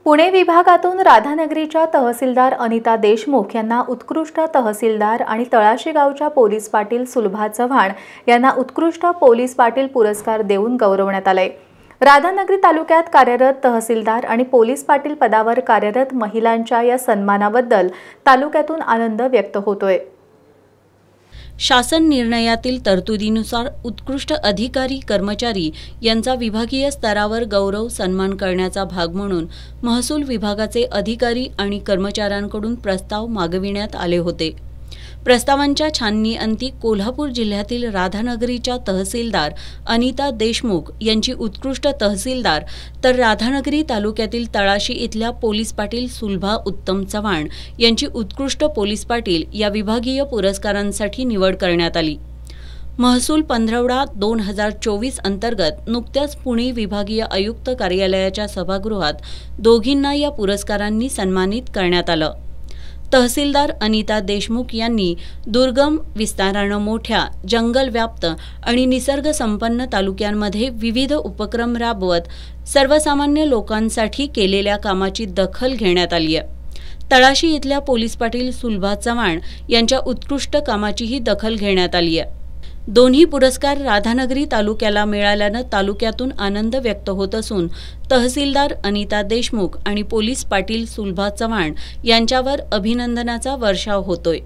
पुणे विभागातून राधानगरीच्या तहसीलदार अनिता देशमुख यांना उत्कृष्ट तहसीलदार आणि तळाशी गावच्या पोलीस पाटील सुलभा चव्हाण यांना उत्कृष्ट पोलीस पाटील पुरस्कार देऊन गौरवण्यात आले। राधानगरी तालुक्यात कार्यरत तहसीलदार आणि पोलीस पाटील पदावर कार्यरत महिलांच्या या सन्मानाबद्दल तालुक्यातून आनंद व्यक्त होतोय। शासन निर्णयातील तरतुदीनुसार उत्कृष्ट अधिकारी कर्मचारी यांचा विभागीय स्तरावर गौरव सन्मान करण्याचा भाग म्हणून महसूल विभागाचे अधिकारी आणि कर्मचाऱ्यांकडून प्रस्ताव मागविण्यात आले होते। प्रस्तावांच्या छाननीअंती कोल्हापूर जिल्ह्यातील राधानगरीच्या तहसीलदार अनिता देशमुख यांची उत्कृष्ट तहसीलदार तर राधानगरी तालुक्यातील तळाशी इथल्या पोलीस पाटील सुलभा उत्तम चव्हाण यांची उत्कृष्ट पोलीस पाटील या विभागीय पुरस्कारांसाठी निवड करण्यात आली। महसूल पंधरवडा 2024 अंतर्गत नुकत्याच पुणे विभागीय आयुक्त कार्यालयाच्या सभागृहात दोघींना या पुरस्कारांनी सन्मानित करण्यात आलं। तहसीलदार अनिता देशमुख यांनी दुर्गम विस्तारानं मोठ्या जंगलव्याप्त आणि निसर्ग संपन्न तालुक्यांमध्ये विविध उपक्रम राबवत सर्वसामान्य लोकांसाठी केलेल्या कामाची दखल घेण्यात आली आहे। तळाशी इथल्या पोलीस पाटील सुलभा चव्हाण यांच्या उत्कृष्ट कामाचीही दखल घेण्यात आली आहे। दोन्ही पुरस्कार राधानगरी तालुक्याला मिळाल्यानं तालुक्यातून आनंद व्यक्त होत असून तहसीलदार अनिता देशमुख आणि पोलीस पाटील सुलभा चव्हाण यांच्यावर अभिनंदनाचा वर्षाव होतोय।